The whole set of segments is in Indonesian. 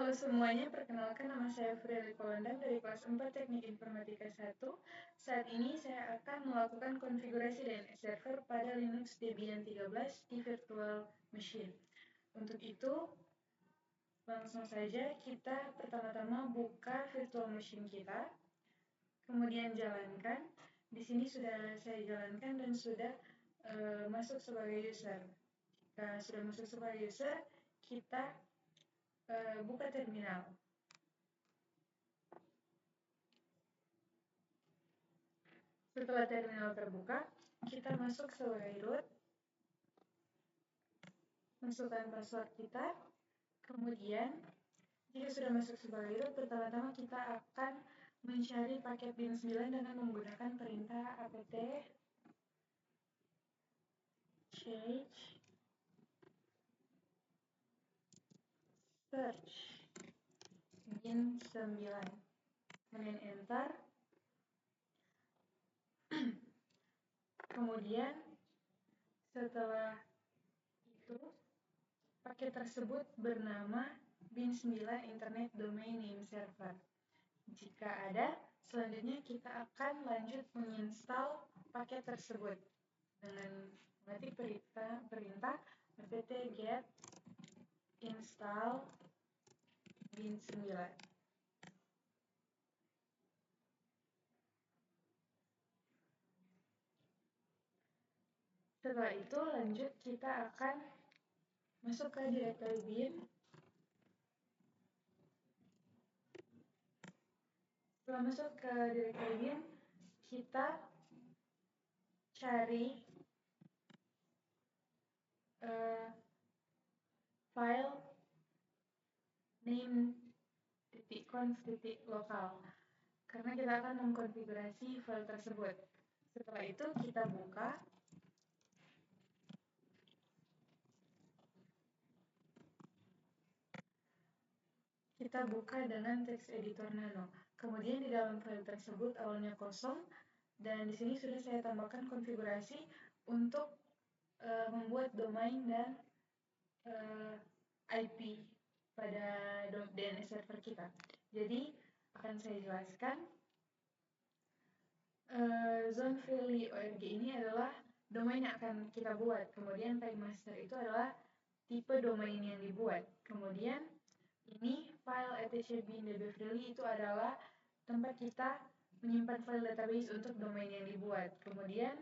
Halo semuanya, perkenalkan nama saya Frieli Kolandan dari kelas 4 Teknik Informatika 1. Saat ini saya akan melakukan konfigurasi DNS server pada Linux Debian 13 di virtual machine. Untuk itu, langsung saja kita pertama-tama buka virtual machine kita, kemudian jalankan. Di sini sudah saya jalankan dan sudah masuk sebagai user. Jika sudah masuk sebagai user, kita buka terminal. Setelah terminal terbuka, kita masuk sebagai root, masukkan password kita, kemudian jika sudah masuk sebagai root, pertama-tama kita akan mencari paket bin9 dengan menggunakan perintah apt change search bin9, kemudian enter. Kemudian setelah itu paket tersebut bernama bin9 Internet Domain Name Server. Jika ada, selanjutnya kita akan lanjut menginstal paket tersebut dengan mengetik perintah apt get install bin9. Setelah itu lanjut kita akan masuk ke directory bin. Setelah masuk ke directory bin, kita cari file name.conf.local karena kita akan mengkonfigurasi file tersebut. Setelah itu kita buka. Kita buka dengan text editor nano. Kemudian di dalam file tersebut awalnya kosong dan di sini sudah saya tambahkan konfigurasi untuk membuat domain dan IP pada DNS server kita. Jadi akan saya jelaskan. Zonefriendly.org ini adalah domain yang akan kita buat. Kemudian paymaster itu adalah tipe domain yang dibuat. Kemudian ini file etc bin.dbfriendly itu adalah tempat kita menyimpan file database untuk domain yang dibuat. Kemudian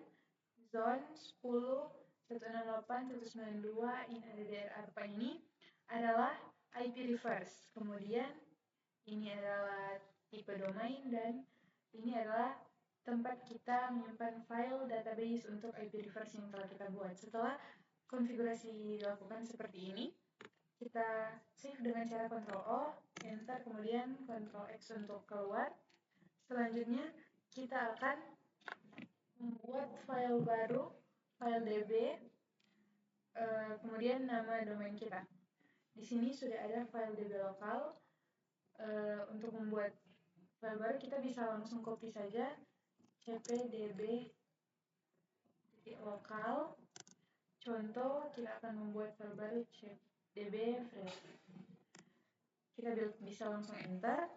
zone 10.168.192 in ADDR ARPA ini adalah IP reverse. Kemudian ini adalah tipe domain dan ini adalah tempat kita menyimpan file database untuk IP reverse yang telah kita buat. Setelah konfigurasi dilakukan seperti ini, kita save dengan cara Ctrl O, enter, kemudian Ctrl X untuk keluar. Selanjutnya kita akan membuat file baru, file db, kemudian nama domain kita. Di sini sudah ada file db lokal. Untuk membuat file baru kita bisa langsung copy saja cpdb lokal. Contoh, kita akan membuat file baru db-fresh. Kita bisa langsung enter.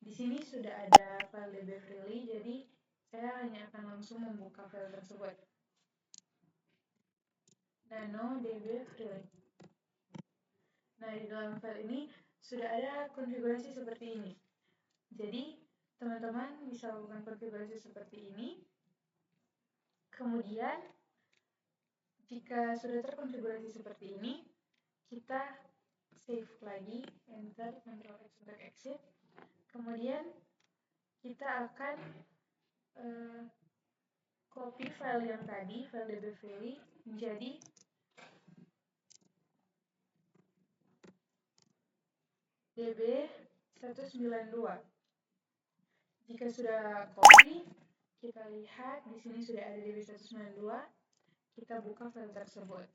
Di sini sudah ada file db-freely, jadi saya hanya akan langsung membuka file tersebut. Nano db-freely. Nah, di dalam file ini sudah ada konfigurasi seperti ini. Jadi, teman-teman bisa lakukan konfigurasi seperti ini. Kemudian, jika sudah terkonfigurasi seperti ini, kita save lagi, enter, Ctrl X untuk exit. Kemudian kita akan copy file yang tadi, file db-freely, menjadi db192. Jika sudah copy, kita lihat di sini sudah ada db192. Kita buka file tersebut.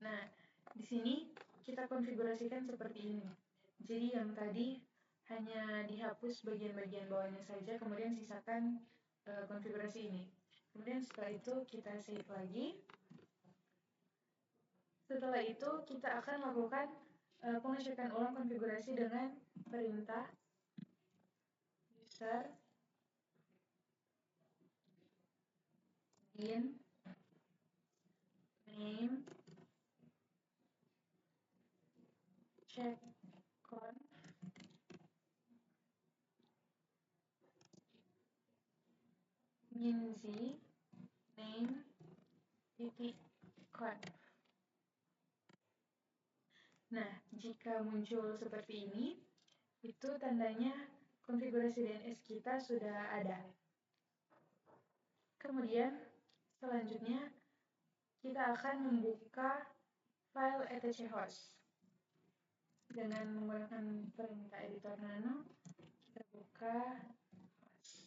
Nah, di sini kita konfigurasikan seperti ini. Jadi yang tadi hanya dihapus bagian-bagian bawahnya saja, kemudian sisakan konfigurasi ini. Kemudian setelah itu kita save lagi. Setelah Setelah itu kita akan lakukan pengecekan ulang konfigurasi dengan perintah user bin name checkconf minzy name titik conf. Nah, jika muncul seperti ini, itu tandanya konfigurasi DNS kita sudah ada. Kemudian, selanjutnya kita akan membuka file etc host. Dengan menggunakan perintah editor nano, kita buka host.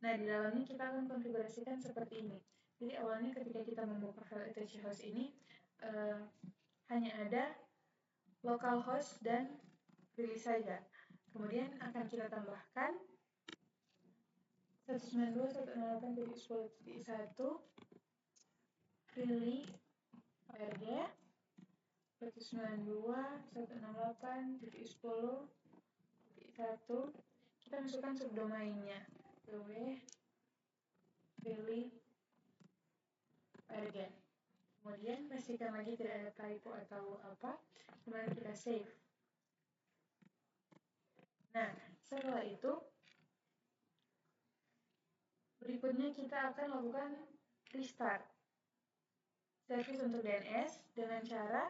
Nah, di dalamnya kita akan konfigurasikan seperti ini. Jadi awalnya ketika kita membuka file etc host ini, hanya ada localhost dan release saja. Kemudian akan kita tambahkan 192.168.10.1 release org 192.168.10.1. Kita masukkan subdomainnya release org. Kemudian pastikan lagi tidak ada typo atau apa, kemudian kita save. Nah, setelah itu berikutnya kita akan lakukan restart service untuk DNS dengan cara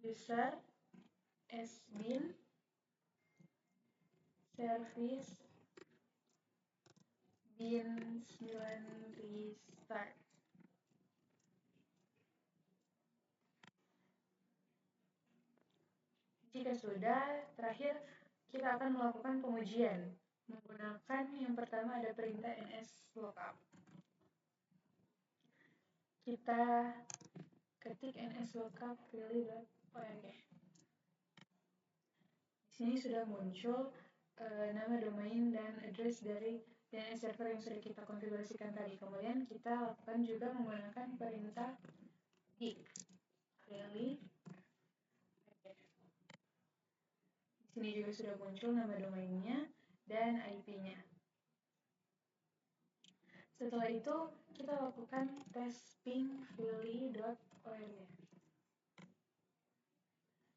user sbin service bin 9 restart. Jika sudah, terakhir kita akan melakukan pengujian menggunakan yang pertama ada perintah nslookup. Kita ketik nslookup really.org. Di sini sudah muncul nama domain dan address dari DNS server yang sudah kita konfigurasikan tadi. Kemudian kita lakukan juga menggunakan perintah git really. Di sini juga sudah muncul nama domainnya dan IP-nya. Setelah itu kita lakukan tes ping really.org.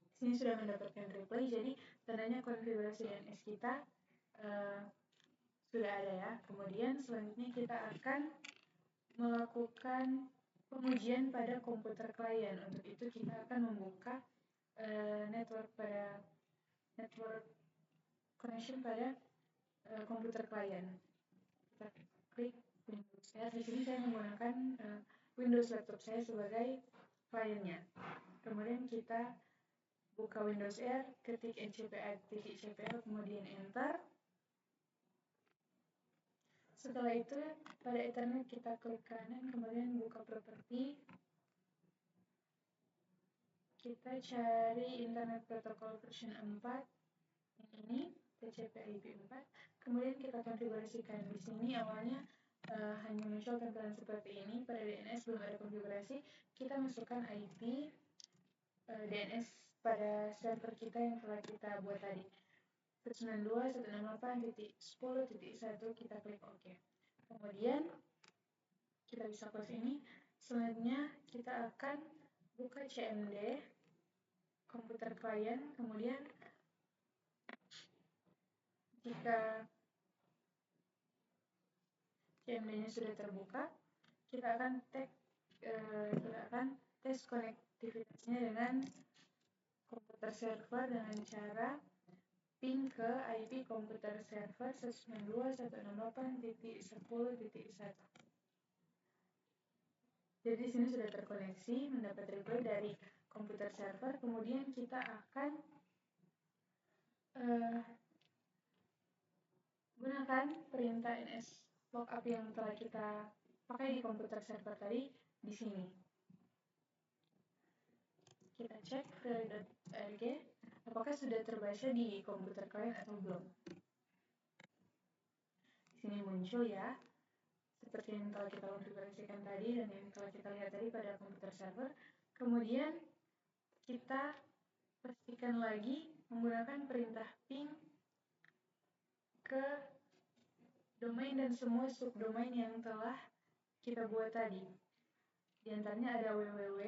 Di sini sudah mendapatkan reply, jadi tandanya konfigurasi DNS kita sudah ada ya. Kemudian selanjutnya kita akan melakukan pengujian pada komputer klien. Untuk itu kita akan membuka network connection pada komputer klien. Kita klik Windows R. Di sini saya menggunakan Windows laptop saya sebagai kliennya. Kemudian kita buka Windows R, ketik ncpa.cpl, kemudian enter. Setelah itu pada Ethernet kita klik kanan, kemudian buka properti. Kita cari Internet Protocol version 4, ini TCP/IP 4. Kemudian kita konfigurasikan. Di sini awalnya hanya muncul tampilan seperti ini. Pada DNS belum ada konfigurasi. Kita masukkan IP DNS pada server kita yang telah kita buat tadi. 192.168.10.1, kita klik OK. Kemudian kita bisa close ini. Selanjutnya kita akan buka CMD komputer klien. Kemudian jika CMD-nya sudah terbuka, kita akan tes konektivitasnya dengan komputer server dengan cara ping ke IP komputer server 192.168.10.1. Jadi di sini sudah terkoneksi, mendapat reply dari komputer server. Kemudian kita akan gunakan perintah nslookup yang telah kita pakai di komputer server tadi di sini. Kita cek really.org apakah sudah terbaca di komputer klien atau belum. Di sini muncul ya. seperti yang telah kita konfigurasikan tadi dan yang telah kita lihat tadi pada komputer server. Kemudian kita pastikan lagi menggunakan perintah ping ke domain dan semua subdomain yang telah kita buat tadi. Di antaranya ada www,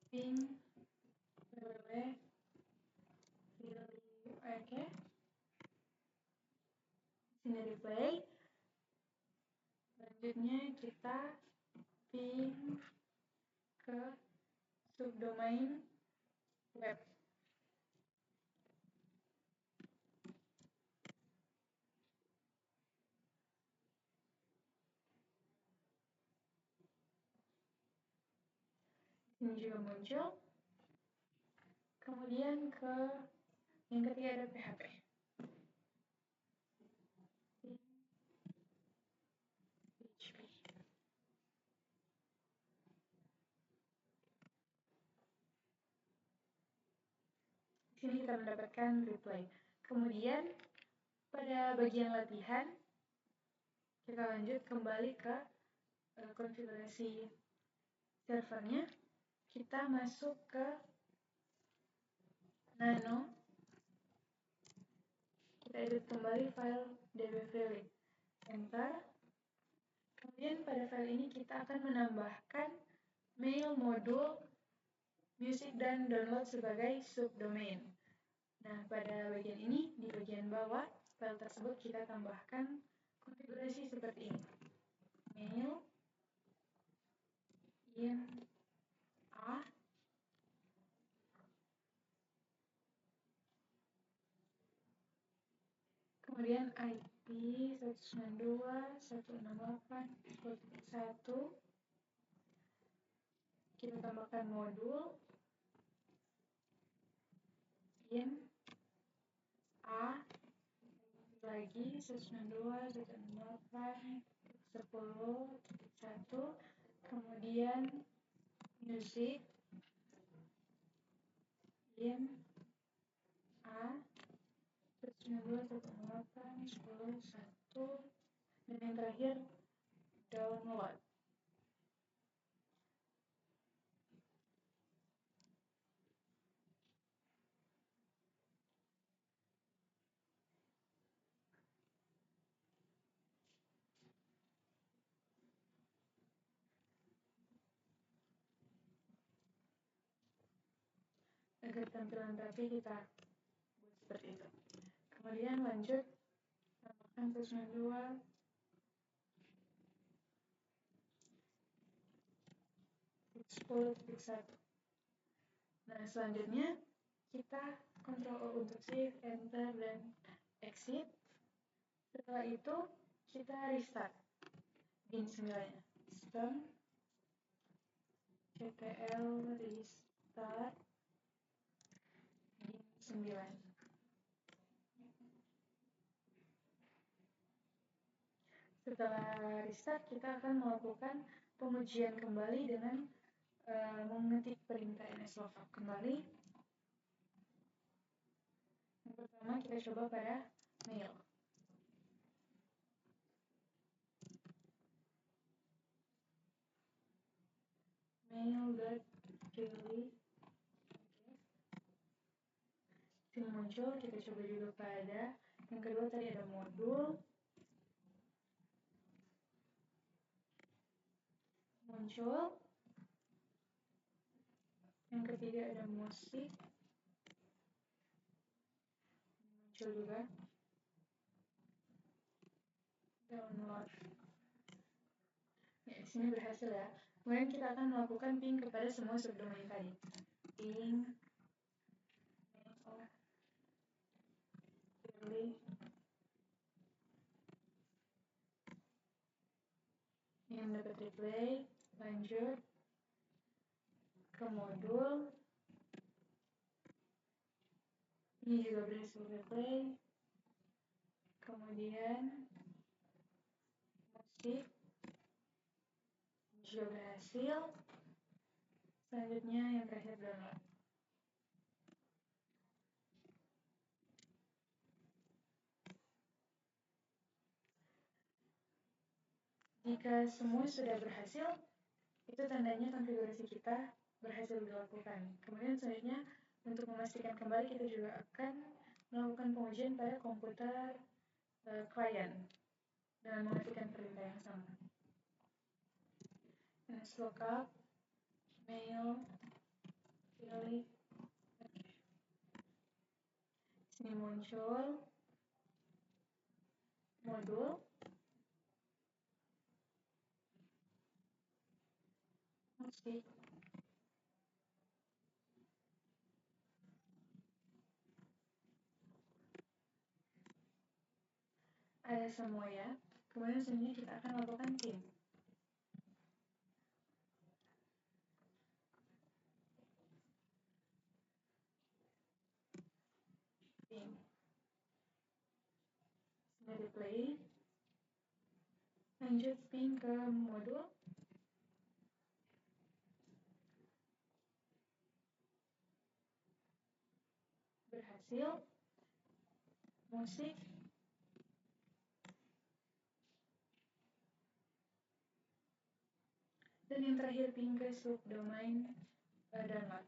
ping www, oke, sini replay. Selanjutnya kita ping ke subdomain web. Ini juga muncul. Kemudian yang ketiga ada PHP. Di sini kita mendapatkan replay. Kemudian pada bagian latihan kita lanjut kembali ke konfigurasi servernya. Kita masuk ke nano. Kita edit kembali file dbfile. Enter. Kemudian pada file ini kita akan menambahkan mail modul music dan download sebagai subdomain. Nah, pada bagian ini, di bagian bawah file tersebut kita tambahkan konfigurasi seperti ini. Mail in a kemudian IP 192.168.1 kita tambahkan modul in a lagi 192.168.10.1 kemudian music in a 192.168.10.1 dan yang terakhir download. Agar tampilan rapi kita buat seperti itu. Kemudian lanjut tambahkan 192 10.1. Nah, selanjutnya kita Ctrl O untuk save, enter, dan exit. Setelah itu kita restart bin 9 nya. System ctl restart bin 9. Setelah restart kita akan melakukan pengujian kembali dengan mengetik perintah nslookup kembali. Yang pertama kita coba pada mail. Mail.delete. Ini muncul, kita coba juga pada yang kedua tadi ada modul. Muncul. Yang ketiga ada musik. Muncul juga. Download. Ya, di sini berhasil ya. Kemudian kita akan melakukan ping kepada semua subdomain tadi. Ping yang dapat replay, lanjut ke modul. Ini juga berhasil replay. Kemudian musik juga berhasil. Selanjutnya yang terakhir download. Jika semua sudah berhasil, itu tandanya konfigurasi kita berhasil dilakukan. Kemudian selanjutnya, untuk memastikan kembali, kita juga akan melakukan pengujian pada komputer klien dengan mengetikkan perintah yang sama. Lookup, mail, pilih. Sini muncul modul. Oke. Ada semua ya. Kemudian selanjutnya kita akan lakukan tim. Dari play. Lanjut ping ke modul. Berhasil. Musik. Dan yang terakhir ping ke subdomain download.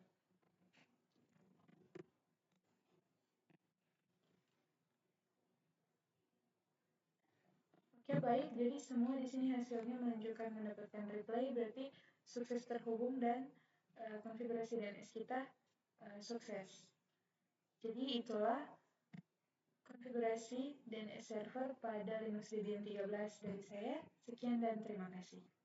Oke, baik. Jadi semua di sini hasilnya menunjukkan mendapatkan replay, berarti sukses terhubung dan konfigurasi DNS kita sukses. Jadi itulah konfigurasi DNS server pada Linux Debian 13 dari saya. Sekian dan terima kasih.